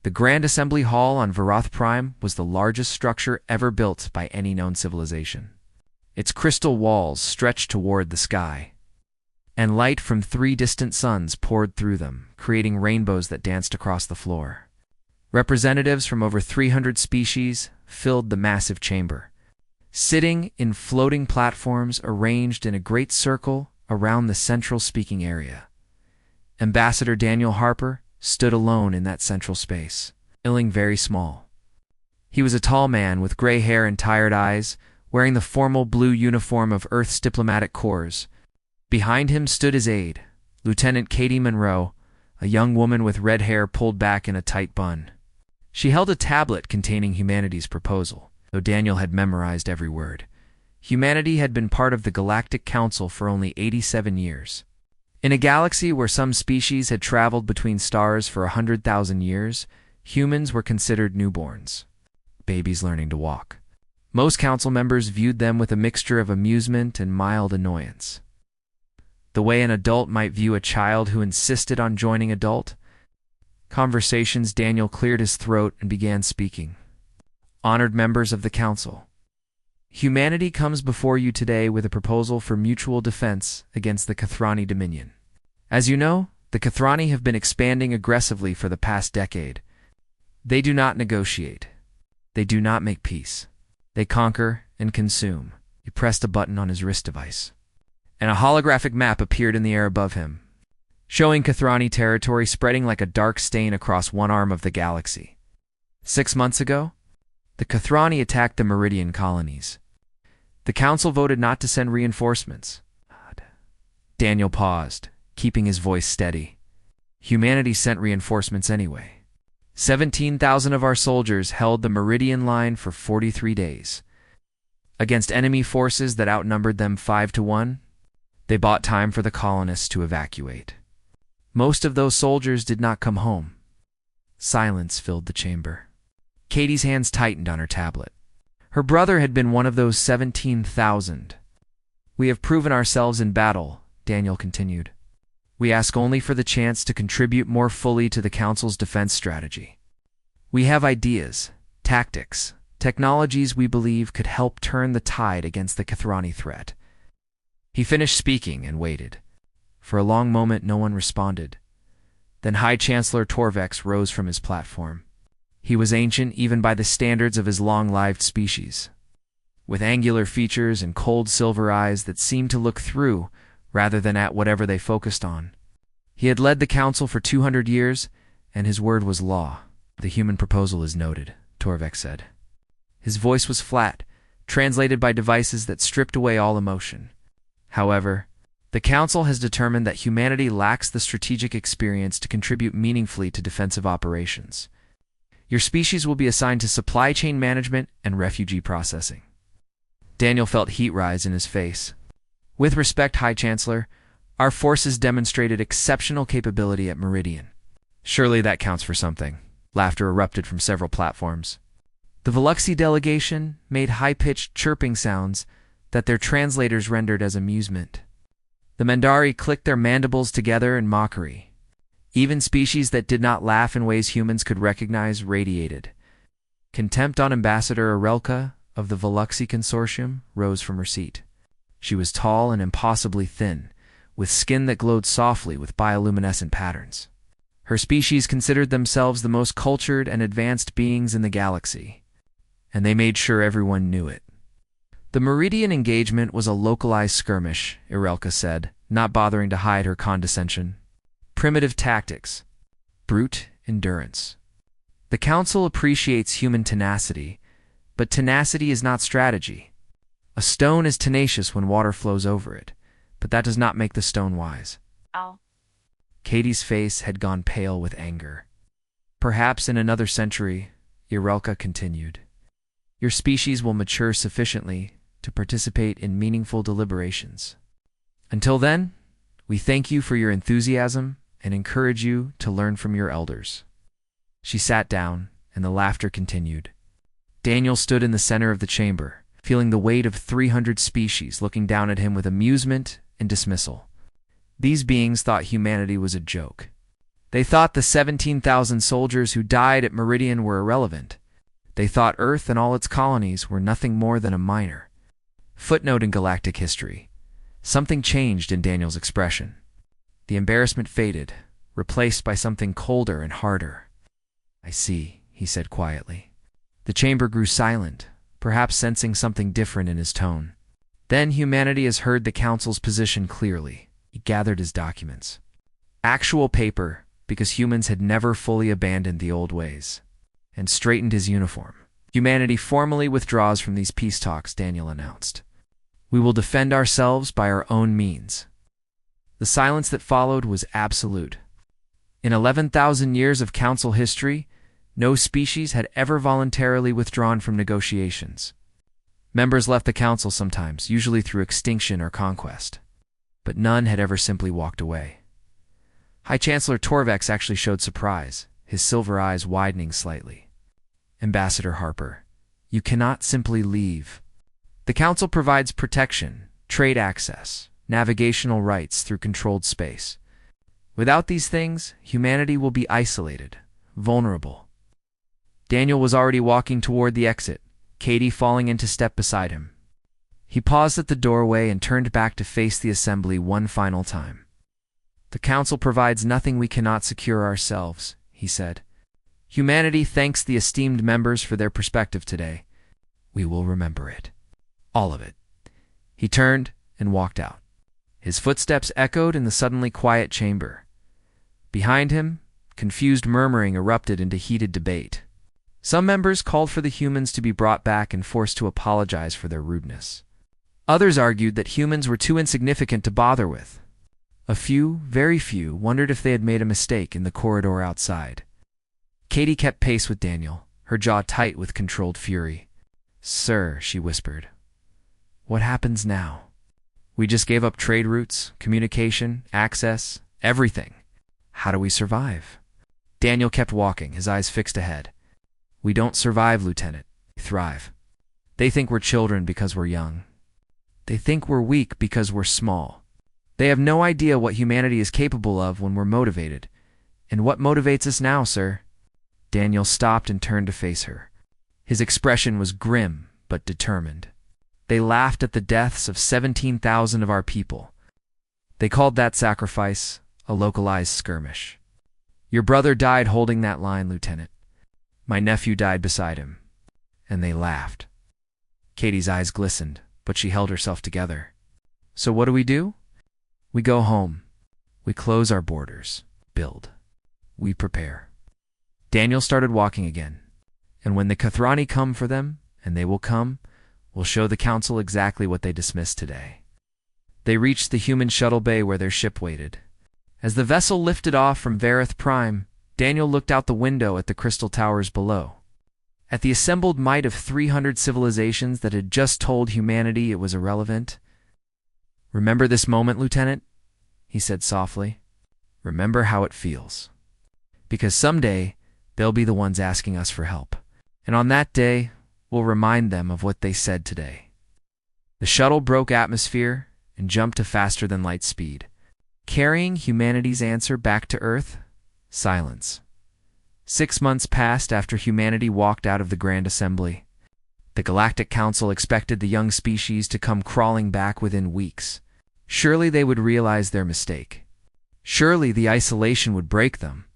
The Grand Assembly Hall on Varoth Prime was the largest structure ever built by any known civilization. Its crystal walls stretched toward the sky, and light from 3 distant suns poured through them, creating rainbows that danced across the floor. Representatives from over 300 species filled the massive chamber, sitting in floating platforms arranged in a great circle around the central speaking area. Ambassador Daniel Harper stood alone in that central space, feeling very small. He was a tall man with gray hair and tired eyes, wearing the formal blue uniform of Earth's diplomatic corps. Behind him stood his aide, Lieutenant Katie Monroe, a young woman with red hair pulled back in a tight bun. She held a tablet containing humanity's proposal, though Daniel had memorized every word. Humanity had been part of the Galactic Council for only 87 years. In a galaxy where some species had traveled between stars for 100,000 years, humans were considered newborns, babies learning to walk. Most council members viewed them with a mixture of amusement and mild annoyance. The way an adult might view a child who insisted on joining adult conversations. Daniel cleared his throat and began speaking. Honored members of the council, humanity comes before you today with a proposal for mutual defense against the Kathrani Dominion. As you know, the Kathrani have been expanding aggressively for the past decade. They do not negotiate. They do not make peace. They conquer and consume. He pressed a button on his wrist device, and a holographic map appeared in the air above him, showing Kathrani territory spreading like a dark stain across one arm of the galaxy. 6 months ago, the Kathrani attacked the Meridian colonies. The council voted not to send reinforcements. Daniel paused, keeping his voice steady. Humanity sent reinforcements anyway. 17,000 of our soldiers held the Meridian line for 43 days. Against enemy forces that outnumbered them 5-1, they bought time for the colonists to evacuate. Most of those soldiers did not come home. Silence filled the chamber. Katie's hands tightened on her tablet. Her brother had been one of those 17,000. We have proven ourselves in battle, Daniel continued. We ask only for the chance to contribute more fully to the Council's defense strategy. We have ideas, tactics, technologies we believe could help turn the tide against the Kathrani threat. He finished speaking and waited. For a long moment no one responded. Then High Chancellor Torvex rose from his platform. He was ancient even by the standards of his long-lived species, with angular features and cold silver eyes that seemed to look through rather than at whatever they focused on. He had led the council for 200 years, and his word was law. The human proposal is noted, Torvex said. His voice was flat, translated by devices that stripped away all emotion. However, the council has determined that humanity lacks the strategic experience to contribute meaningfully to defensive operations. Your species will be assigned to supply chain management and refugee processing. Daniel felt heat rise in his face. With respect, High Chancellor, our forces demonstrated exceptional capability at Meridian. Surely that counts for something. Laughter erupted from several platforms. The Veluxi delegation made high-pitched chirping sounds that their translators rendered as amusement. The Mandari clicked their mandibles together in mockery. Even species that did not laugh in ways humans could recognize radiated. Contempt on Ambassador Arelka of the Veluxi Consortium rose from her seat. She was tall and impossibly thin, with skin that glowed softly with bioluminescent patterns. Her species considered themselves the most cultured and advanced beings in the galaxy, and they made sure everyone knew it. The Meridian engagement was a localized skirmish, Irelka said, not bothering to hide her condescension. Primitive tactics. Brute endurance. The Council appreciates human tenacity, but tenacity is not strategy. A stone is tenacious when water flows over it, but that does not make the stone wise. Oh. Katie's face had gone pale with anger. Perhaps in another century, Irelka continued, your species will mature sufficiently to participate in meaningful deliberations. Until then, we thank you for your enthusiasm and encourage you to learn from your elders. She sat down, and the laughter continued. Daniel stood in the center of the chamber, feeling the weight of 300 species looking down at him with amusement and dismissal. These beings thought humanity was a joke. They thought the 17,000 soldiers who died at Meridian were irrelevant. They thought Earth and all its colonies were nothing more than a minor footnote in galactic history. Something changed in Daniel's expression. The embarrassment faded, replaced by something colder and harder. "I see," he said quietly. The chamber grew silent, perhaps sensing something different in his tone. Then humanity has heard the Council's position clearly. He gathered his documents. Actual paper, because humans had never fully abandoned the old ways, and straightened his uniform. "Humanity formally withdraws from these peace talks," Daniel announced. "We will defend ourselves by our own means." The silence that followed was absolute. In 11,000 years of Council history, no species had ever voluntarily withdrawn from negotiations. Members left the Council sometimes, usually through extinction or conquest, but none had ever simply walked away. High Chancellor Torvex actually showed surprise, his silver eyes widening slightly. "Ambassador Harper, you cannot simply leave. The Council provides protection, trade access, navigational rights through controlled space. Without these things, humanity will be isolated, vulnerable." Daniel was already walking toward the exit, Katie falling into step beside him. He paused at the doorway and turned back to face the assembly one final time. "The Council provides nothing we cannot secure ourselves," he said. "Humanity thanks the esteemed members for their perspective today. We will remember it. All of it." He turned and walked out. His footsteps echoed in the suddenly quiet chamber. Behind him, confused murmuring erupted into heated debate. Some members called for the humans to be brought back and forced to apologize for their rudeness. Others argued that humans were too insignificant to bother with. A few, very few, wondered if they had made a mistake in the corridor outside. Katie kept pace with Daniel, her jaw tight with controlled fury. "Sir," she whispered, "what happens now? We just gave up trade routes, communication, access, everything. How do we survive?" Daniel kept walking, his eyes fixed ahead. "We don't survive, Lieutenant. We thrive. They think we're children because we're young. They think we're weak because we're small. They have no idea what humanity is capable of when we're motivated. And what motivates us now, sir?" Daniel stopped and turned to face her. His expression was grim but determined. "They laughed at the deaths of 17,000 of our people. They called that sacrifice a localized skirmish. Your brother died holding that line, Lieutenant. My nephew died beside him. And they laughed." Katie's eyes glistened, but she held herself together. "So what do? We go home. We close our borders. Build. We prepare." Daniel started walking again. "And when the Kathrani come for them, and they will come, we'll show the Council exactly what they dismissed today." They reached the human shuttle bay where their ship waited. As the vessel lifted off from Vareth Prime, Daniel looked out the window at the crystal towers below. At the assembled might of 300 civilizations that had just told humanity it was irrelevant. "Remember this moment, Lieutenant?" he said softly. "Remember how it feels. Because someday, they'll be the ones asking us for help. And on that day, we'll remind them of what they said today." The shuttle broke atmosphere and jumped to faster than light speed. Carrying humanity's answer back to Earth, silence. 6 months passed after humanity walked out of the Grand Assembly. The Galactic Council expected the young species to come crawling back within weeks. Surely they would realize their mistake. Surely the isolation would break them.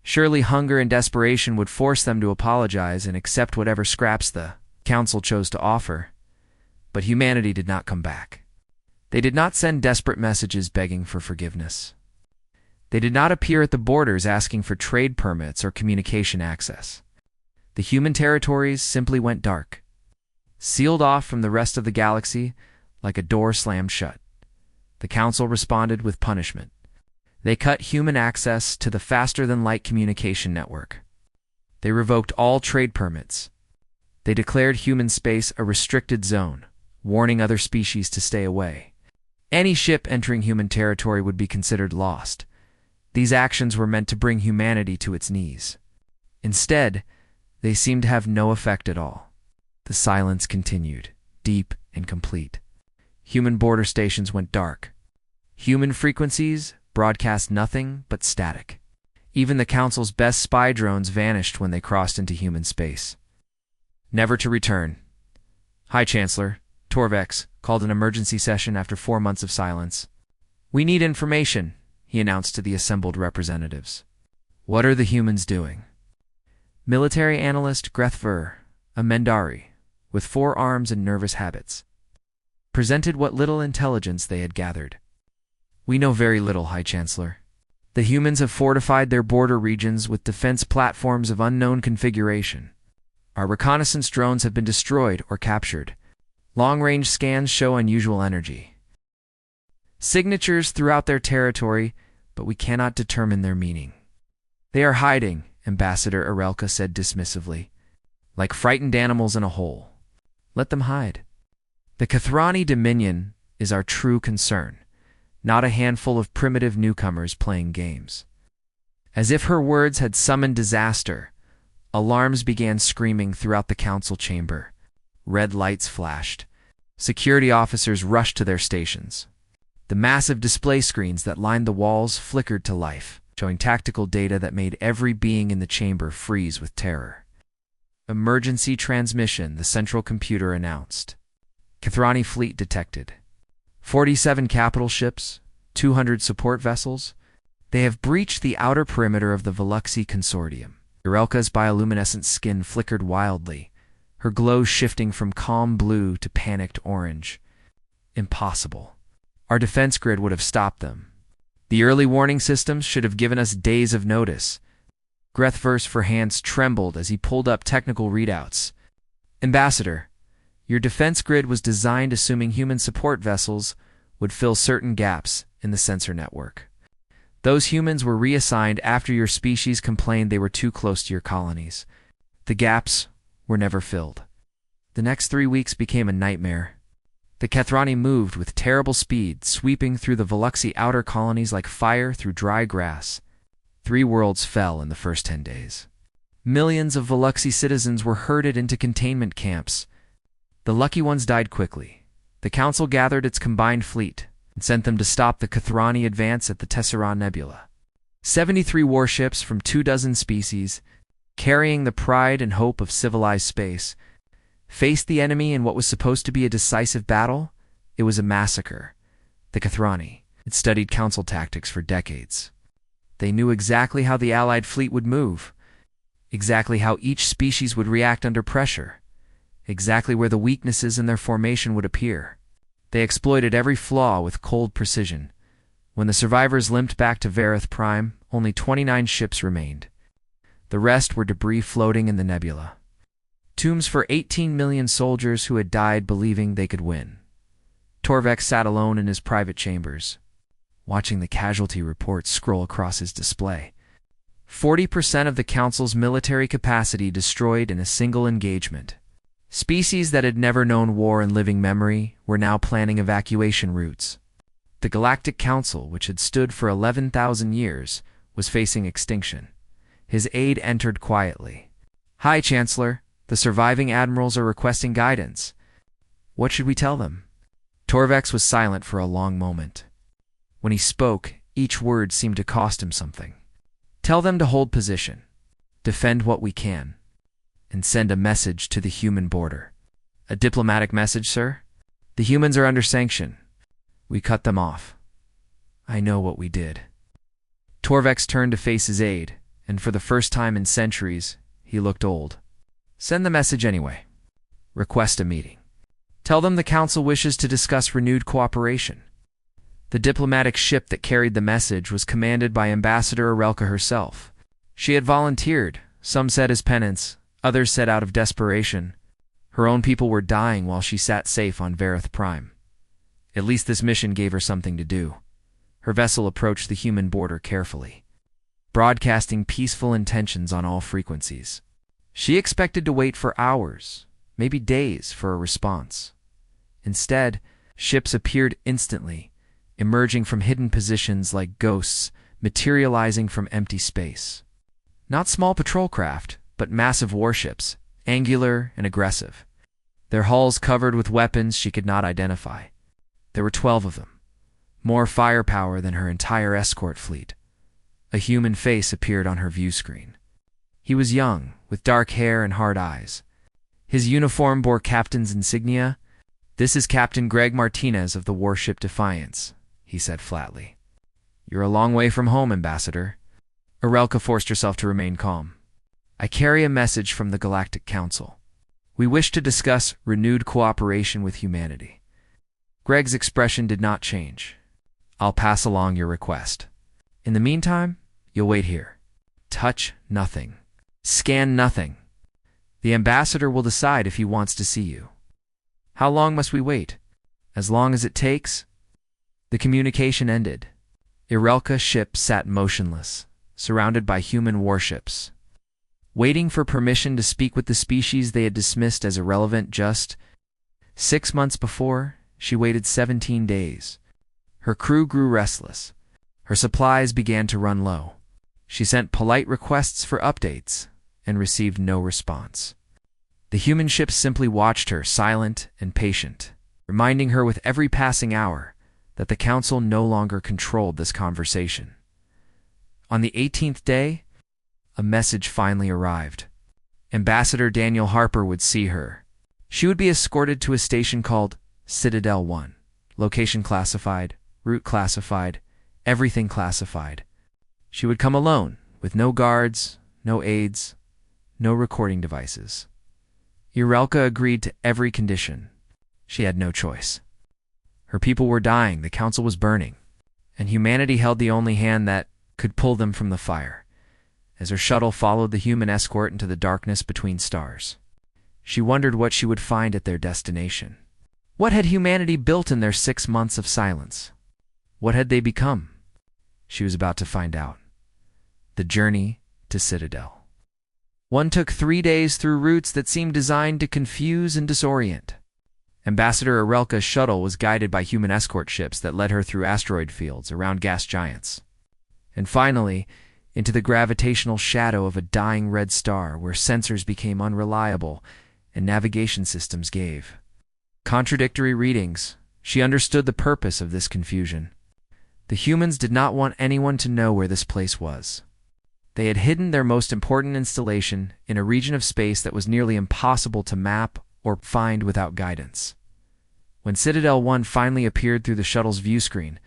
Surely hunger and desperation would force them to apologize and accept whatever scraps the Council chose to offer. But humanity did not come back. They did not send desperate messages begging for forgiveness. They did not appear at the borders asking for trade permits or communication access. The human territories simply went dark, sealed off from the rest of the galaxy like a door slammed shut. The Council responded with punishment. They cut human access to the faster-than-light communication network. They revoked all trade permits. They declared human space a restricted zone, warning other species to stay away. Any ship entering human territory would be considered lost. These actions were meant to bring humanity to its knees. Instead, they seemed to have no effect at all. The silence continued, deep and complete. Human border stations went dark. Human frequencies broadcast nothing but static. Even the Council's best spy drones vanished when they crossed into human space. Never to return. High Chancellor, Torvex called an emergency session after 4 months of silence. "We need information," he announced to the assembled representatives. "What are the humans doing?" Military analyst Grethver, a Mendari, with 4 arms and nervous habits, presented what little intelligence they had gathered. "We know very little, High Chancellor. The humans have fortified their border regions with defense platforms of unknown configuration. Our reconnaissance drones have been destroyed or captured. Long-range scans show unusual energy signatures throughout their territory, but we cannot determine their meaning." "They are hiding," Ambassador Arelka said dismissively, "like frightened animals in a hole. Let them hide. The Kathrani Dominion is our true concern, not a handful of primitive newcomers playing games." As if her words had summoned disaster, alarms began screaming throughout the council chamber. Red lights flashed. Security officers rushed to their stations. The massive display screens that lined the walls flickered to life, showing tactical data that made every being in the chamber freeze with terror. "Emergency transmission," the central computer announced. "Kathrani fleet detected. 47 capital ships, 200 support vessels. They have breached the outer perimeter of the Veluxi Consortium." Irelka's bioluminescent skin flickered wildly, her glow shifting from calm blue to panicked orange. "Impossible. Our defense grid would have stopped them. The early warning systems should have given us days of notice." Grethver's hands trembled as he pulled up technical readouts. "Ambassador, your defense grid was designed assuming human support vessels would fill certain gaps in the sensor network. Those humans were reassigned after your species complained they were too close to your colonies. The gaps were never filled. The next 3 weeks became a nightmare. The Kathrani moved with terrible speed, sweeping through the Veluxi outer colonies like fire through dry grass. 3 worlds fell in the first 10 days. Millions of Veluxi citizens were herded into containment camps. The lucky ones died quickly. The Council gathered its combined fleet and sent them to stop the Kathrani advance at the Tesseract Nebula. 73 warships from 24 species, carrying the pride and hope of civilized space, faced the enemy in what was supposed to be a decisive battle. It was a massacre. The Kathrani had studied Council tactics for decades. They knew exactly how the Allied fleet would move, exactly how each species would react under pressure, exactly where the weaknesses in their formation would appear. They exploited every flaw with cold precision. When the survivors limped back to Vareth Prime, only 29 ships remained. The rest were debris floating in the nebula. Tombs for 18 million soldiers who had died believing they could win. Torvex sat alone in his private chambers, watching the casualty reports scroll across his display. 40% of the Council's military capacity destroyed in a single engagement. Species that had never known war in living memory were now planning evacuation routes. The Galactic Council, which had stood for 11,000 years, was facing extinction. His aide entered quietly. "High Chancellor, the surviving admirals are requesting guidance. What should we tell them?" Torvex was silent for a long moment. When he spoke, each word seemed to cost him something. "Tell them to hold position, defend what we can, and send a message to the human border." "A diplomatic message, sir?" "The humans are under sanction. We cut them off. I know what we did." Torvex turned to face his aide, and for the first time in centuries, he looked old. "Send the message anyway. Request a meeting. Tell them the Council wishes to discuss renewed cooperation." The diplomatic ship that carried the message was commanded by Ambassador Arelka herself. She had volunteered, some said as penance, others said out of desperation. Her own people were dying while she sat safe on Vareth Prime. At least this mission gave her something to do. Her vessel approached the human border carefully, broadcasting peaceful intentions on all frequencies. She expected to wait for hours, maybe days, for a response. Instead, ships appeared instantly, emerging from hidden positions like ghosts, materializing from empty space. Not small patrol craft, but massive warships, angular and aggressive. Their hulls covered with weapons she could not identify. There were 12 of them, more firepower than her entire escort fleet. A human face appeared on her view screen. He was young, with dark hair and hard eyes. His uniform bore captain's insignia. "This is Captain Greg Martinez of the warship Defiance," he said flatly. "You're a long way from home, Ambassador." Arelka forced herself to remain calm. "I carry a message from the Galactic Council. We wish to discuss renewed cooperation with humanity." Greg's expression did not change. "I'll pass along your request. In the meantime, you'll wait here. Touch nothing. Scan nothing. The ambassador will decide if he wants to see you." "How long must we wait?" "As long as it takes." The communication ended. Arelka's ship sat motionless, surrounded by human warships, waiting for permission to speak with the species they had dismissed as irrelevant just 6 months before. She waited 17 days. Her crew grew restless. Her supplies began to run low. She sent polite requests for updates and received no response. The human ships simply watched her, silent and patient, reminding her with every passing hour that the Council no longer controlled this conversation. On the 18th day, a message finally arrived. Ambassador Daniel Harper would see her. She would be escorted to a station called Citadel 1. Location classified, route classified, everything classified. She would come alone, with no guards, no aides, no recording devices. Arelka agreed to every condition. She had no choice. Her people were dying, the Council was burning, and humanity held the only hand that could pull them from the fire. As her shuttle followed the human escort into the darkness between stars, she wondered what she would find at their destination. What had humanity built in their 6 months of silence? What had they become? She was about to find out. The journey to Citadel. One took 3 days through routes that seemed designed to confuse and disorient. Ambassador Arelka's shuttle was guided by human escort ships that led her through asteroid fields around gas giants, and finally into the gravitational shadow of a dying red star where sensors became unreliable and navigation systems gave contradictory readings. She understood the purpose of this confusion. The humans did not want anyone to know where this place was. They had hidden their most important installation in a region of space that was nearly impossible to map or find without guidance. When Citadel 1 finally appeared through the shuttle's view screen,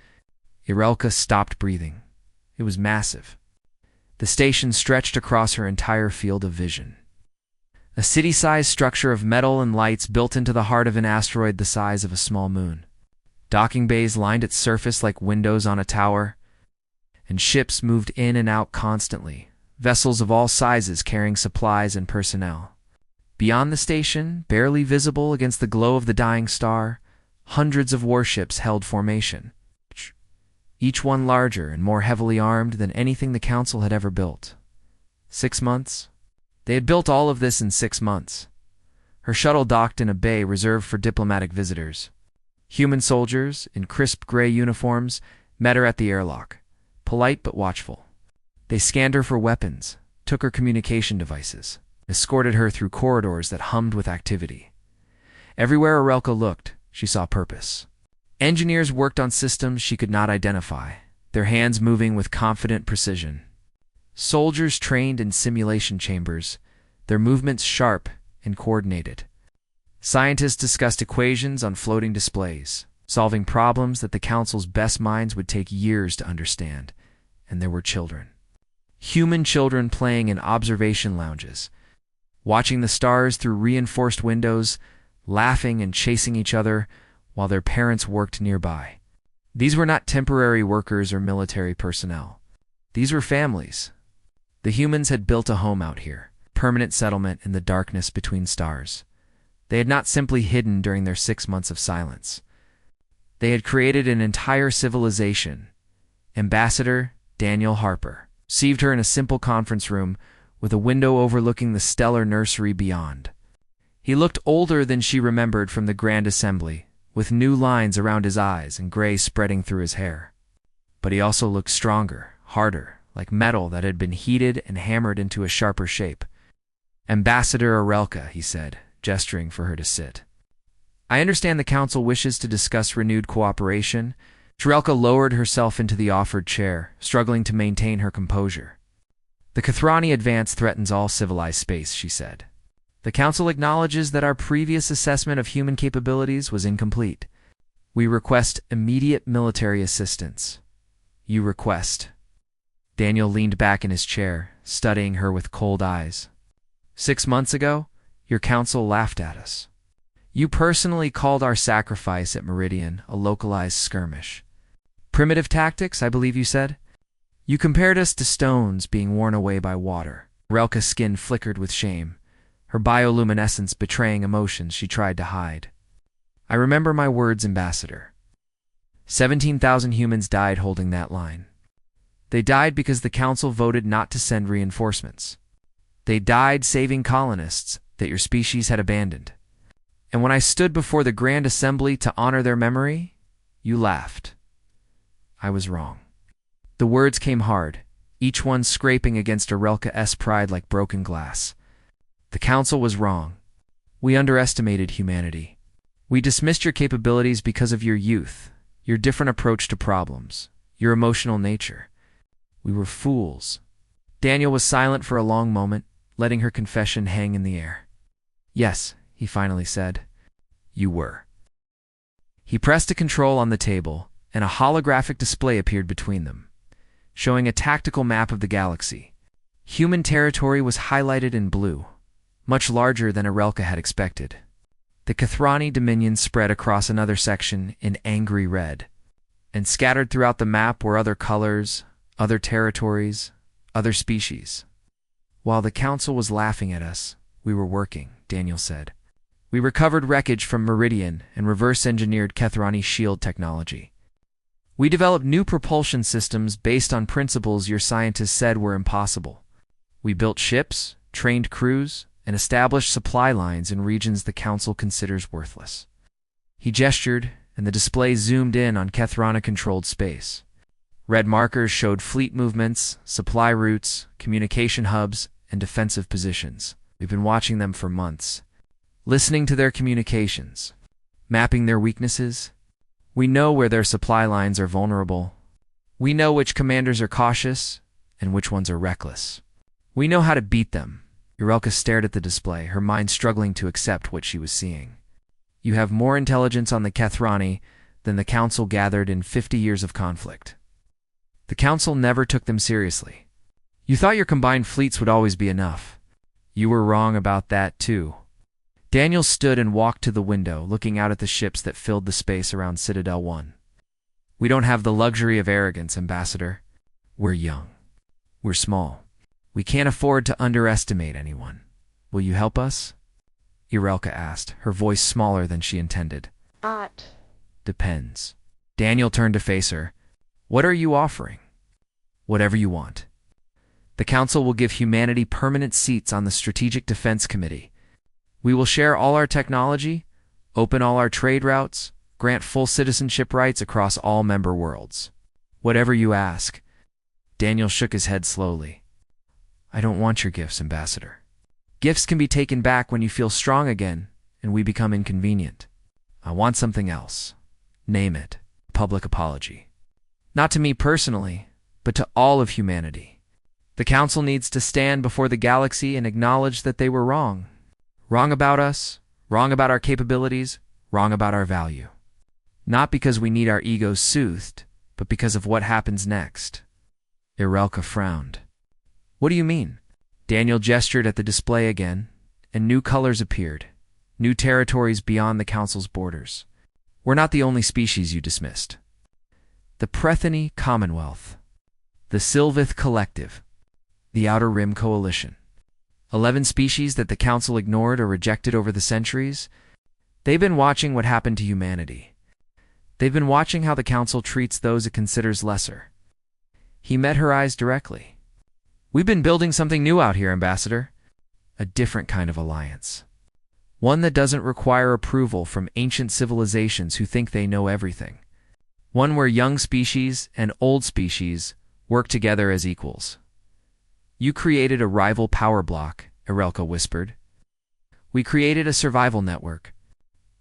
Arelka stopped breathing. It was massive. The station stretched across her entire field of vision. A city-sized structure of metal and lights built into the heart of an asteroid the size of a small moon. Docking bays lined its surface like windows on a tower, and ships moved in and out constantly, vessels of all sizes carrying supplies and personnel. Beyond the station, barely visible against the glow of the dying star, hundreds of warships held formation, each one larger and more heavily armed than anything the Council had ever built. 6 months? They had built all of this in 6 months. Her shuttle docked in a bay reserved for diplomatic visitors. Human soldiers, in crisp gray uniforms, met her at the airlock, polite but watchful. They scanned her for weapons, took her communication devices, escorted her through corridors that hummed with activity. Everywhere Arelka looked, she saw purpose. Engineers worked on systems she could not identify, their hands moving with confident precision. Soldiers trained in simulation chambers, their movements sharp and coordinated. Scientists discussed equations on floating displays, solving problems that the Council's best minds would take years to understand. And there were children. Human children playing in observation lounges, watching the stars through reinforced windows, laughing and chasing each other while their parents worked nearby. These were not temporary workers or military personnel. These were families. The humans had built a home out here, permanent settlement in the darkness between stars. They had not simply hidden during their 6 months of silence. They had created an entire civilization. Ambassador Daniel Harper received her in a simple conference room with a window overlooking the stellar nursery beyond. He looked older than she remembered from the Grand Assembly, with new lines around his eyes and gray spreading through his hair. But he also looked stronger, harder, like metal that had been heated and hammered into a sharper shape. "Ambassador Arelka," he said, gesturing for her to sit. "I understand the Council wishes to discuss renewed cooperation. Shrelka lowered herself into the offered chair, struggling to maintain her composure. The Kathrani advance threatens all civilized space, she said. The Council acknowledges that our previous assessment of human capabilities was incomplete. We request immediate military assistance. You request. Daniel leaned back in his chair, studying her with cold eyes. 6 months ago, your council laughed at us. You personally called our sacrifice at Meridian a localized skirmish. Primitive tactics, I believe you said? You compared us to stones being worn away by water. Relka's skin flickered with shame, her bioluminescence betraying emotions she tried to hide. I remember my words, Ambassador. 17,000 humans died holding that line. They died because the Council voted not to send reinforcements. They died saving colonists that your species had abandoned. And when I stood before the Grand Assembly to honor their memory, you laughed. I was wrong. The words came hard, each one scraping against Arelka's pride like broken glass. The Council was wrong. We underestimated humanity. We dismissed your capabilities because of your youth, your different approach to problems, your emotional nature. We were fools. Daniel was silent for a long moment, letting her confession hang in the air. Yes, he finally said. You were. He pressed a control on the table, and a holographic display appeared between them, showing a tactical map of the galaxy. Human territory was highlighted in blue, much larger than Arelka had expected. The Kathrani dominion spread across another section in angry red, and scattered throughout the map were other colors, other territories, other species. While the Council was laughing at us, we were working, Daniel said. We recovered wreckage from Meridian and reverse-engineered Kathrani shield technology. We developed new propulsion systems based on principles your scientists said were impossible. We built ships, trained crews, and established supply lines in regions the Council considers worthless. He gestured, and the display zoomed in on Kathrana-controlled space. Red markers showed fleet movements, supply routes, communication hubs, and defensive positions. We've been watching them for months, listening to their communications, mapping their weaknesses. We know where their supply lines are vulnerable. We know which commanders are cautious and which ones are reckless. We know how to beat them. Urelka stared at the display, her mind struggling to accept what she was seeing. You have more intelligence on the Kathrani than the Council gathered in 50 years of conflict. The Council never took them seriously. You thought your combined fleets would always be enough. You were wrong about that, too. Daniel stood and walked to the window, looking out at the ships that filled the space around Citadel 1. We don't have the luxury of arrogance, Ambassador. We're young. We're small. We can't afford to underestimate anyone. Will you help us? Irelka asked, her voice smaller than she intended. Depends. Daniel turned to face her. What are you offering? Whatever you want. The Council will give humanity permanent seats on the Strategic Defense Committee. We will share all our technology, open all our trade routes, grant full citizenship rights across all member worlds. Whatever you ask. Daniel shook his head slowly. I don't want your gifts, Ambassador. Gifts can be taken back when you feel strong again and we become inconvenient. I want something else. Name it. Public apology. Not to me personally, but to all of humanity. The Council needs to stand before the galaxy and acknowledge that they were wrong. Wrong about us, wrong about our capabilities, wrong about our value. Not because we need our egos soothed, but because of what happens next. Irelka frowned. What do you mean? Daniel gestured at the display again, and new colors appeared, new territories beyond the Council's borders. We're not the only species you dismissed. The Prethany Commonwealth, the Sylvith Collective, the Outer Rim Coalition. 11 species that the Council ignored or rejected over the centuries. They've been watching what happened to humanity. They've been watching how the Council treats those it considers lesser. He met her eyes directly. We've been building something new out here, Ambassador. A different kind of alliance. One that doesn't require approval from ancient civilizations who think they know everything. One where young species and old species work together as equals. You created a rival power block, Irelka whispered. We created a survival network.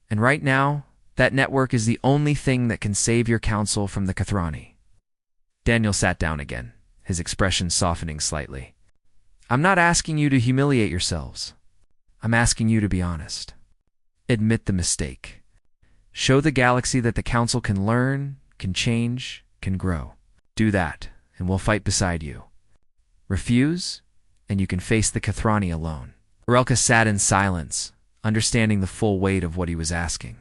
And right now, That network is the only thing that can save your council from the Kathrani. Daniel sat down again, his expression softening slightly. I'm not asking you to humiliate yourselves. I'm asking you to be honest. Admit the mistake. Show the galaxy that the council can learn, can change, can grow. Do that, and we'll fight beside you. Refuse, and you can face the Kathrani alone. Arelka sat in silence, understanding the full weight of what he was asking.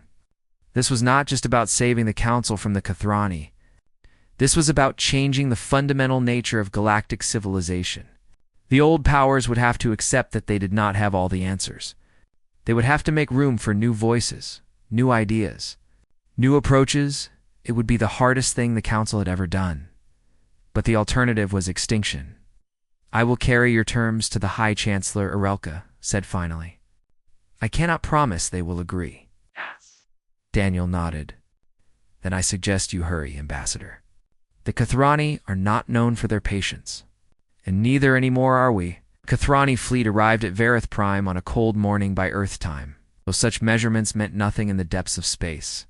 This was not just about saving the council from the Kathrani. This was about changing the fundamental nature of galactic civilization. The old powers would have to accept that they did not have all the answers. They would have to make room for new voices, new ideas, new approaches. It would be the hardest thing the council had ever done. But the alternative was extinction. I will carry your terms to the High Chancellor, Arelka said finally. I cannot promise they will agree. Yes. Daniel nodded. Then I suggest you hurry, Ambassador. The Kathrani are not known for their patience. And neither anymore are we. Kathrani fleet arrived at Varith Prime on a cold morning by Earth time, though such measurements meant nothing in the depths of space.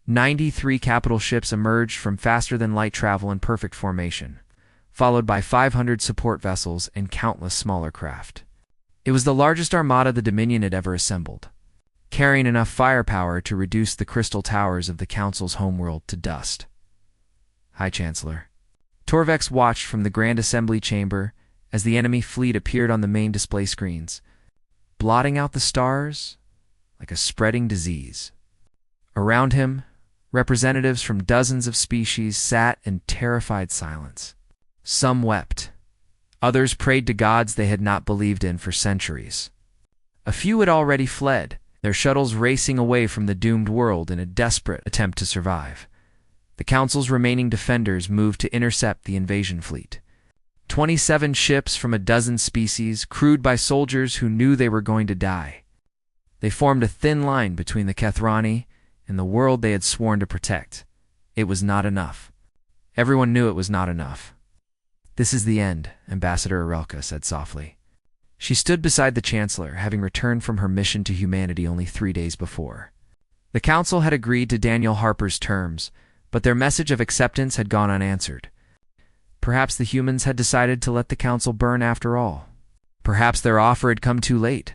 93 capital ships emerged from faster-than-light travel in perfect formation, followed by 500 support vessels and countless smaller craft. It was the largest armada the Dominion had ever assembled, carrying enough firepower to reduce the crystal towers of the Council's homeworld to dust. High Chancellor. Torvex watched from the Grand Assembly Chamber as the enemy fleet appeared on the main display screens, blotting out the stars like a spreading disease. Around him, representatives from dozens of species sat in terrified silence. Some wept. Others prayed to gods they had not believed in for centuries. A few had already fled, their shuttles racing away from the doomed world in a desperate attempt to survive. The Council's remaining defenders moved to intercept the invasion fleet. 27 ships from a dozen species, crewed by soldiers who knew they were going to die. They formed a thin line between the Kathrani and the world they had sworn to protect. It was not enough. Everyone knew it was not enough. This is the end, Ambassador Arelka said softly. She stood beside the Chancellor, having returned from her mission to humanity only 3 days before. The Council had agreed to Daniel Harper's terms, but their message of acceptance had gone unanswered. Perhaps the humans had decided to let the Council burn after all. Perhaps their offer had come too late.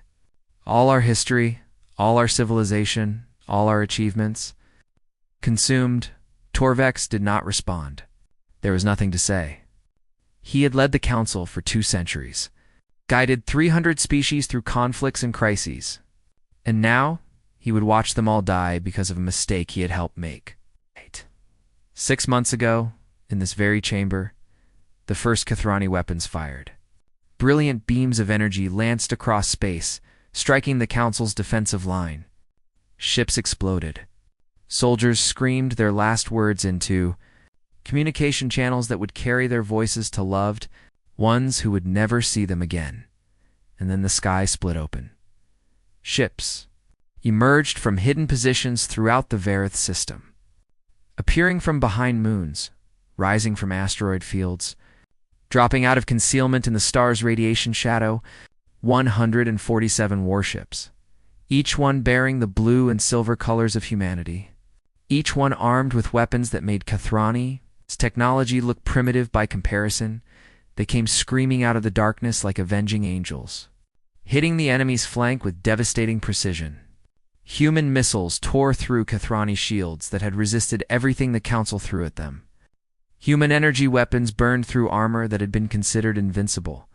All our history, all our civilization, all our achievements. Consumed, Torvex did not respond. There was nothing to say. He had led the Council for 2 centuries, guided 300 species through conflicts and crises, and now he would watch them all die because of a mistake he had helped make. 6 months ago, in this very chamber, the first Kathrani weapons fired. Brilliant beams of energy lanced across space, striking the Council's defensive line. Ships exploded. Soldiers screamed their last words into communication channels that would carry their voices to loved ones who would never see them again. And then the sky split open. Ships emerged from hidden positions throughout the Varith system. Appearing from behind moons, rising from asteroid fields, dropping out of concealment in the star's radiation shadow, 147 warships, each one bearing the blue and silver colors of humanity, each one armed with weapons that made Kathrani's technology look primitive by comparison. They came screaming out of the darkness like avenging angels, hitting the enemy's flank with devastating precision. Human missiles tore through Kathrani shields that had resisted everything the Council threw at them. Human energy weapons burned through armor that had been considered invincible.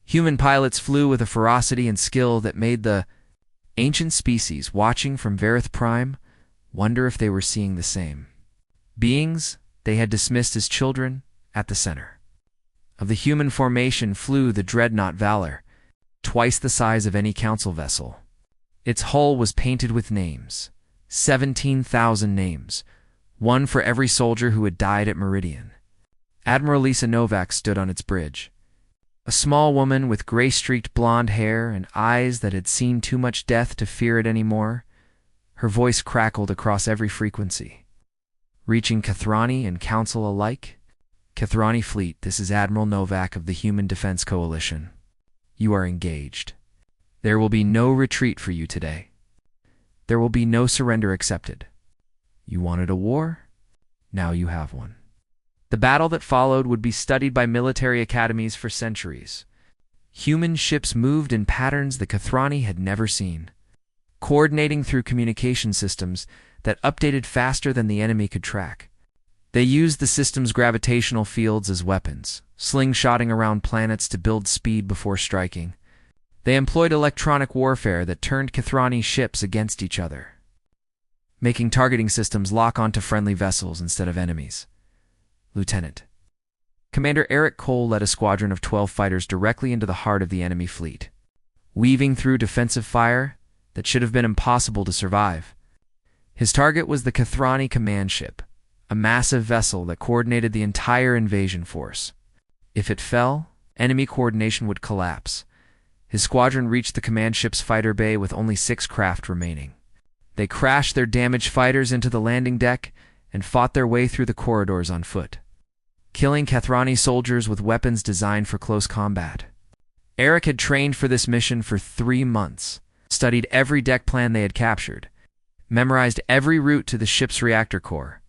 Human pilots flew with a ferocity and skill that made the ancient species watching from Varith Prime wonder if they were seeing the same. Beings they had dismissed as children at the center. Of the human formation flew the dreadnought Valor, twice the size of any Council vessel. Its hull was painted with names, 17,000 names, one for every soldier who had died at Meridian. Admiral Lisa Novak stood on its bridge, a small woman with gray-streaked blonde hair and eyes that had seen too much death to fear it anymore. Her voice crackled across every frequency. Reaching Kathrani and Council alike, Kathrani Fleet, this is Admiral Novak of the Human Defense Coalition. You are engaged. There will be no retreat for you today. There will be no surrender accepted. You wanted a war? Now you have one. The battle that followed would be studied by military academies for centuries. Human ships moved in patterns the Kathrani had never seen, coordinating through communication systems that updated faster than the enemy could track. They used the system's gravitational fields as weapons, slingshotting around planets to build speed before striking. They employed electronic warfare that turned Kathrani ships against each other, making targeting systems lock onto friendly vessels instead of enemies. Lieutenant Commander Eric Cole led a squadron of 12 fighters directly into the heart of the enemy fleet, weaving through defensive fire that should have been impossible to survive. His target was the Kathrani command ship, a massive vessel that coordinated the entire invasion force. If it fell, enemy coordination would collapse. His squadron reached the command ship's fighter bay with only 6 craft remaining. They crashed their damaged fighters into the landing deck and fought their way through the corridors on foot, killing Kathrani soldiers with weapons designed for close combat. Eric had trained for this mission for 3 months, studied every deck plan they had captured, memorized every route to the ship's reactor core.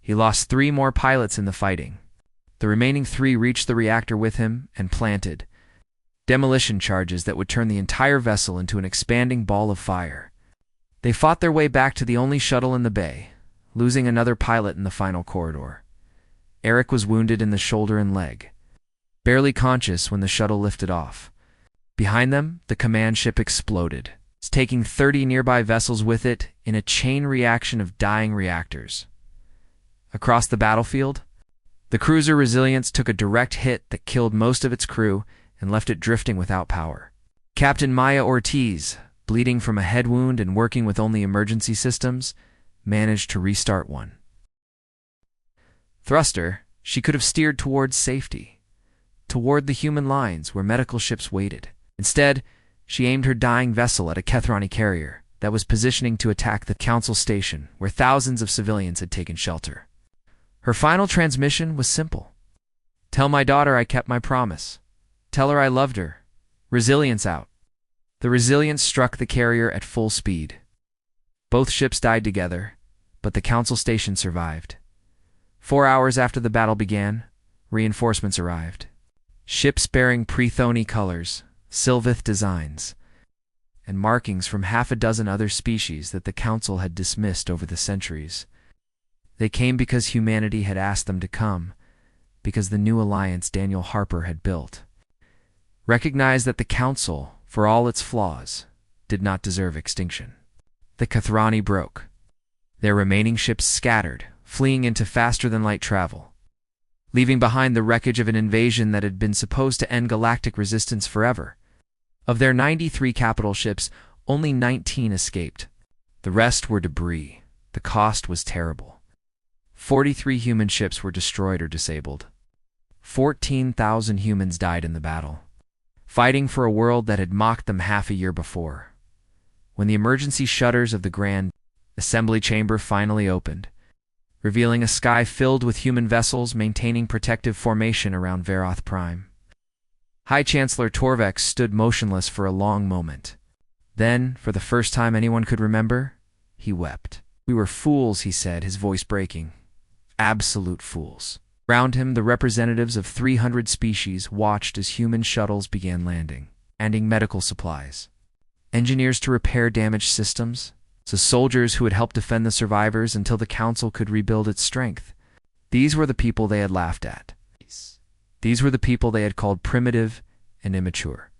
He lost 3 more pilots in the fighting. The remaining 3 reached the reactor with him and planted demolition charges that would turn the entire vessel into an expanding ball of fire. They fought their way back to the only shuttle in the bay, losing another pilot in the final corridor. Eric was wounded in the shoulder and leg, barely conscious when the shuttle lifted off. Behind them, the command ship exploded, taking 30 nearby vessels with it in a chain reaction of dying reactors. Across the battlefield, the cruiser Resilience took a direct hit that killed most of its crew and left it drifting without power. Captain Maya Ortiz, bleeding from a head wound and working with only emergency systems, managed to restart one. Thruster, she could have steered towards safety, toward the human lines where medical ships waited. Instead, she aimed her dying vessel at a Kathrani carrier that was positioning to attack the Council station where thousands of civilians had taken shelter. Her final transmission was simple. Tell my daughter I kept my promise. Tell her I loved her. Resilience out. The Resilience struck the carrier at full speed. Both ships died together, but the Council station survived. 4 hours after the battle began, reinforcements arrived. Ships bearing Prethoni colors, Sylvith designs, and markings from half a dozen other species that the Council had dismissed over the centuries. They came because humanity had asked them to come, because the new alliance Daniel Harper had built recognized that the Council, for all its flaws, did not deserve extinction. The Kathrani broke. Their remaining ships scattered, fleeing into faster-than-light travel, leaving behind the wreckage of an invasion that had been supposed to end galactic resistance forever. Of their 93 capital ships, only 19 escaped. The rest were debris. The cost was terrible. 43 human ships were destroyed or disabled. 14,000 humans died in the battle, fighting for a world that had mocked them half a year before. When the emergency shutters of the Grand Assembly Chamber finally opened, revealing a sky filled with human vessels maintaining protective formation around Veroth Prime, High Chancellor Torvex stood motionless for a long moment. Then, for the first time anyone could remember, he wept. "We were fools," he said, his voice breaking. "Absolute fools." Round him, the representatives of 300 species watched as human shuttles began landing, handing medical supplies, engineers to repair damaged systems, so soldiers who would help defend the survivors until the Council could rebuild its strength. These were the people they had laughed at. These were the people they had called primitive and immature.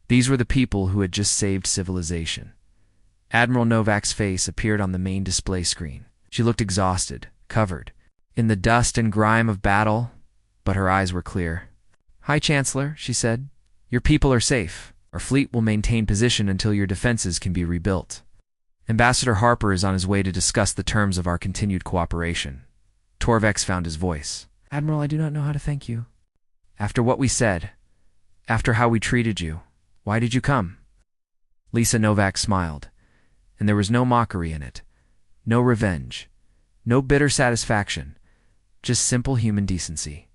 These were the people who had just saved civilization. Admiral Novak's face appeared on the main display screen. She looked exhausted, covered in the dust and grime of battle, but her eyes were clear. "High Chancellor," she said, "your people are safe. Our fleet will maintain position until your defenses can be rebuilt. Ambassador Harper is on his way to discuss the terms of our continued cooperation." Torvex found his voice. "Admiral, I do not know how to thank you. After what we said, after how we treated you, why did you come?" Lisa Novak smiled, and there was no mockery in it, no revenge, no bitter satisfaction, just simple human decency.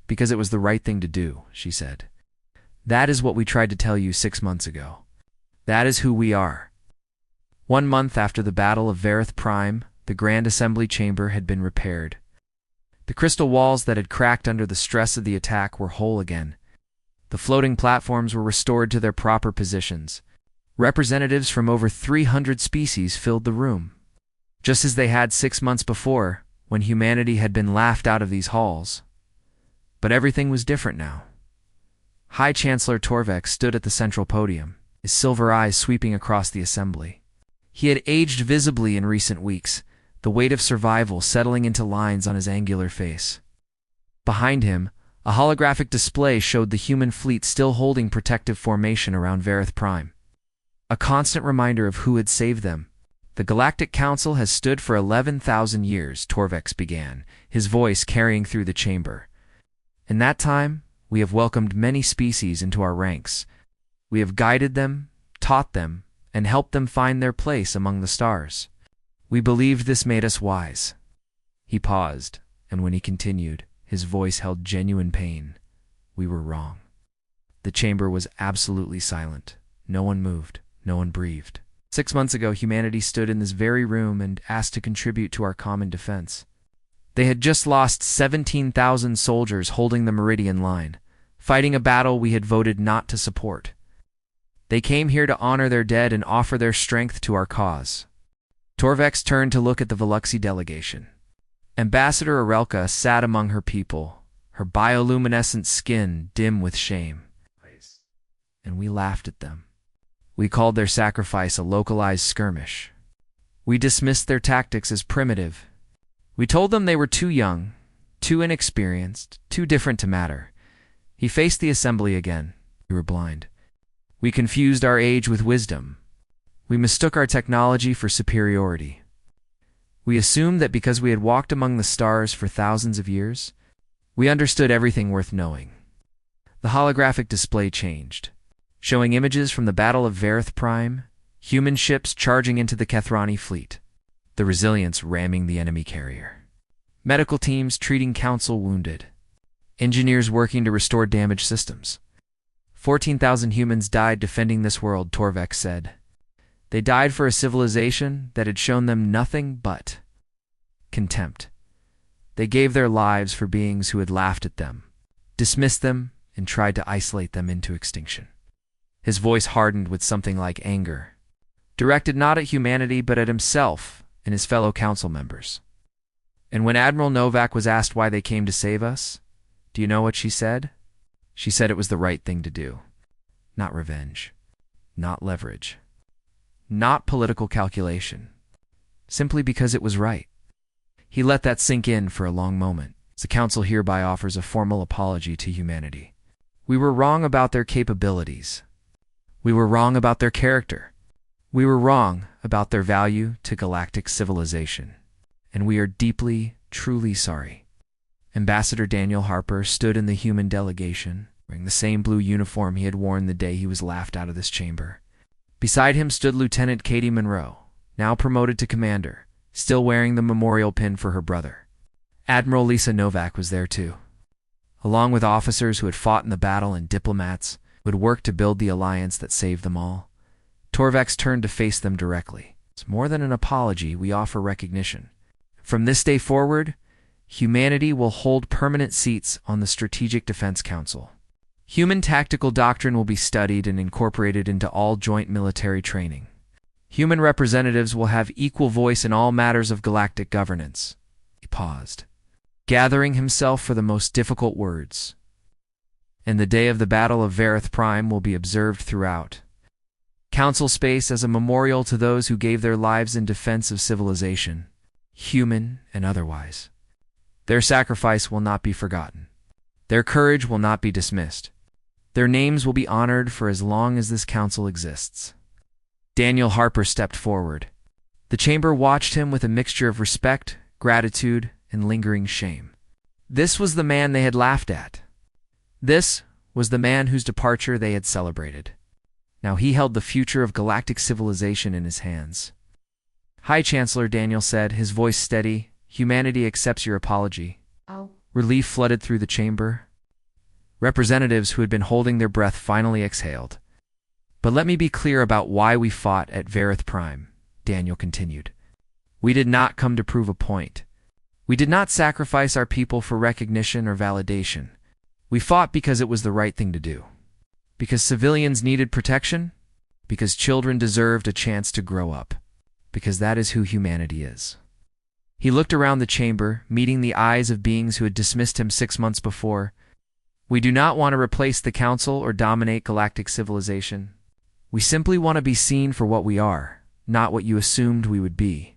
"Because it was the right thing to do," she said. "That is what we tried to tell you 6 months ago. That is who we are." 1 month after the Battle of Veroth Prime, the Grand Assembly Chamber had been repaired. The crystal walls that had cracked under the stress of the attack were whole again. The floating platforms were restored to their proper positions. Representatives from over 300 species filled the room, just as they had 6 months before, when humanity had been laughed out of these halls. But everything was different now. High Chancellor Torvex stood at the central podium, his silver eyes sweeping across the assembly. He had aged visibly in recent weeks, the weight of survival settling into lines on his angular face. Behind him, a holographic display showed the human fleet still holding protective formation around Varith Prime. A constant reminder of who had saved them. The Galactic Council has stood for 11,000 years, Torvex began, his voice carrying through the chamber. In that time, we have welcomed many species into our ranks. We have guided them, taught them, and helped them find their place among the stars. We believed this made us wise. He paused, and when he continued, his voice held genuine pain. We were wrong. The chamber was absolutely silent. No one moved. No one breathed. 6 months ago, humanity stood in this very room and asked to contribute to our common defense. They had just lost 17,000 soldiers holding the Meridian Line, fighting a battle we had voted not to support. They came here to honor their dead and offer their strength to our cause. Torvex turned to look at the Veluxi delegation. Ambassador Arelka sat among her people, her bioluminescent skin dim with shame. And we laughed at them. We called their sacrifice a localized skirmish. We dismissed their tactics as primitive. We told them they were too young, too inexperienced, too different to matter. He faced the assembly again. We were blind. We confused our age with wisdom. We mistook our technology for superiority. We assumed that because we had walked among the stars for thousands of years, we understood everything worth knowing. The holographic display changed, showing images from the Battle of Varith Prime, human ships charging into the Kethrani fleet, the Resilience ramming the enemy carrier, medical teams treating Council wounded, engineers working to restore damaged systems. 14,000 humans died defending this world, Torvex said. They died for a civilization that had shown them nothing but contempt. They gave their lives for beings who had laughed at them, dismissed them, and tried to isolate them into extinction. His voice hardened with something like anger, directed not at humanity but at himself and his fellow council members. And when Admiral Novak was asked why they came to save us, do you know what she said? She said it was the right thing to do. Not revenge, not leverage, not political calculation, simply because it was right. He let that sink in for a long moment. The council hereby offers a formal apology to humanity. We were wrong about their capabilities. We were wrong about their character. We were wrong about their value to galactic civilization. And we are deeply, truly sorry. Ambassador Daniel Harper stood in the human delegation, wearing the same blue uniform he had worn the day he was laughed out of this chamber. Beside him stood Lieutenant Katie Monroe, now promoted to commander, still wearing the memorial pin for her brother. Admiral Lisa Novak was there too, along with officers who had fought in the battle and diplomats who had worked to build the alliance that saved them all. Torvex turned to face them directly. It's more than an apology, we offer recognition. From this day forward, humanity will hold permanent seats on the Strategic Defense Council. Human tactical doctrine will be studied and incorporated into all joint military training. Human representatives will have equal voice in all matters of galactic governance. He paused, gathering himself for the most difficult words. And the day of the Battle of Varith Prime will be observed throughout Council space as a memorial to those who gave their lives in defense of civilization, human and otherwise. Their sacrifice will not be forgotten. Their courage will not be dismissed. Their names will be honored for as long as this council exists. Daniel Harper stepped forward. The chamber watched him with a mixture of respect, gratitude, and lingering shame. This was the man they had laughed at. This was the man whose departure they had celebrated. Now he held the future of galactic civilization in his hands. High Chancellor, Daniel said, his voice steady. Humanity accepts your apology. Oh. Relief flooded through the chamber. Representatives who had been holding their breath finally exhaled. But let me be clear about why we fought at Varith Prime, Daniel continued. We did not come to prove a point. We did not sacrifice our people for recognition or validation. We fought because it was the right thing to do. Because civilians needed protection. Because children deserved a chance to grow up. Because that is who humanity is. He looked around the chamber, meeting the eyes of beings who had dismissed him 6 months before. We do not want to replace the Council or dominate galactic civilization. We simply want to be seen for what we are, not what you assumed we would be.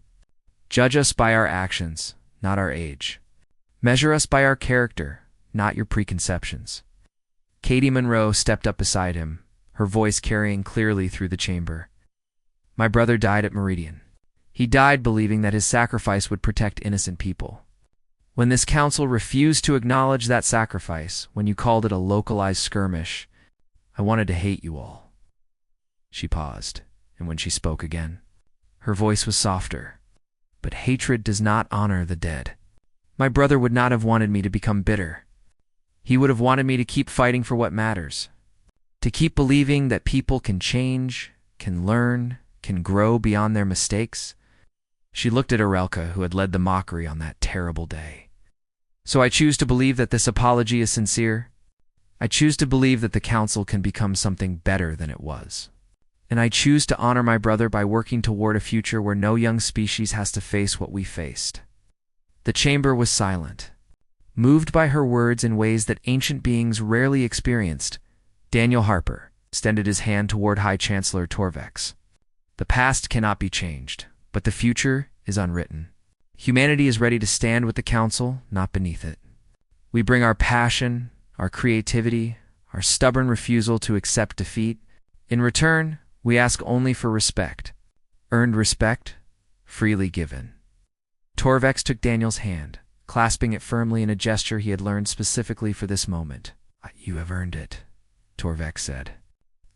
Judge us by our actions, not our age. Measure us by our character, not your preconceptions. Katie Monroe stepped up beside him, her voice carrying clearly through the chamber. My brother died at Meridian. He died believing that his sacrifice would protect innocent people. When this council refused to acknowledge that sacrifice, when you called it a localized skirmish, I wanted to hate you all. She paused, and when she spoke again, her voice was softer. But hatred does not honor the dead. My brother would not have wanted me to become bitter. He would have wanted me to keep fighting for what matters. To keep believing that people can change, can learn, can grow beyond their mistakes. She looked at Arelka, who had led the mockery on that terrible day. So I choose to believe that this apology is sincere. I choose to believe that the council can become something better than it was. And I choose to honor my brother by working toward a future where no young species has to face what we faced. The chamber was silent. Moved by her words in ways that ancient beings rarely experienced, Daniel Harper extended his hand toward High Chancellor Torvex. The past cannot be changed, but the future is unwritten. Humanity is ready to stand with the Council, not beneath it. We bring our passion, our creativity, our stubborn refusal to accept defeat. In return, we ask only for respect. Earned respect, freely given. Torvex took Daniel's hand, clasping it firmly in a gesture he had learned specifically for this moment. You have earned it, Torvex said.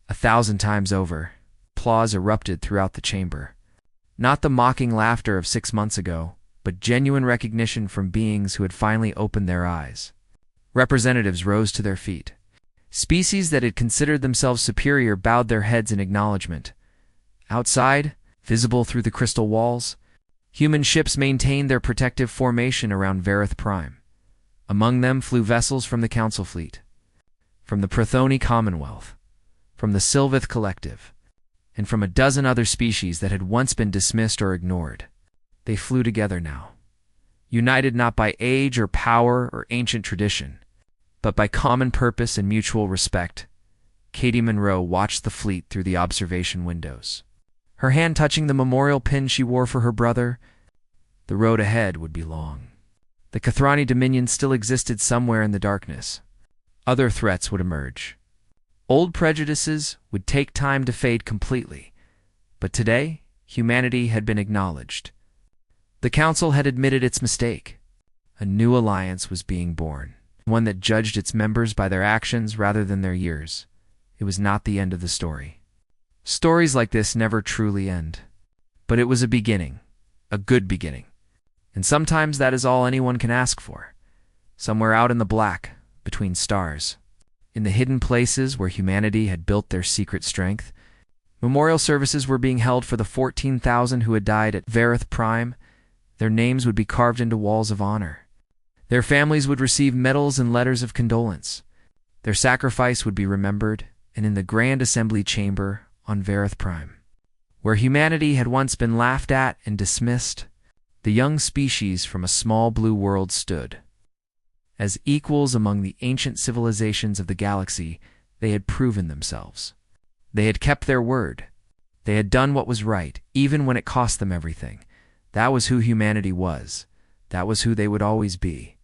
1,000 times over, applause erupted throughout the chamber. Not the mocking laughter of 6 months ago, but genuine recognition from beings who had finally opened their eyes. Representatives rose to their feet. Species that had considered themselves superior bowed their heads in acknowledgement. Outside, visible through the crystal walls, human ships maintained their protective formation around Vareth Prime. Among them flew vessels from the Council Fleet, from the Prothoni Commonwealth, from the Sylvith Collective, and from a dozen other species that had once been dismissed or ignored. They flew together now, united not by age or power or ancient tradition, but by common purpose and mutual respect. Katie Monroe watched the fleet through the observation windows, her hand touching the memorial pin she wore for her brother. The road ahead would be long. The Kathrani Dominion still existed somewhere in the darkness. Other threats would emerge. Old prejudices would take time to fade completely, but today, humanity had been acknowledged. The Council had admitted its mistake. A new alliance was being born, one that judged its members by their actions rather than their years. It was not the end of the story. Stories like this never truly end. But it was a beginning, a good beginning. And sometimes that is all anyone can ask for. Somewhere out in the black, between stars, in the hidden places where humanity had built their secret strength, memorial services were being held for the 14,000 who had died at Vareth Prime. Their names would be carved into walls of honor. Their families would receive medals and letters of condolence. Their sacrifice would be remembered, and in the Grand Assembly Chamber on Vareth Prime, where humanity had once been laughed at and dismissed, the young species from a small blue world stood. As equals among the ancient civilizations of the galaxy, they had proven themselves. They had kept their word. They had done what was right, even when it cost them everything. That was who humanity was. That was who they would always be.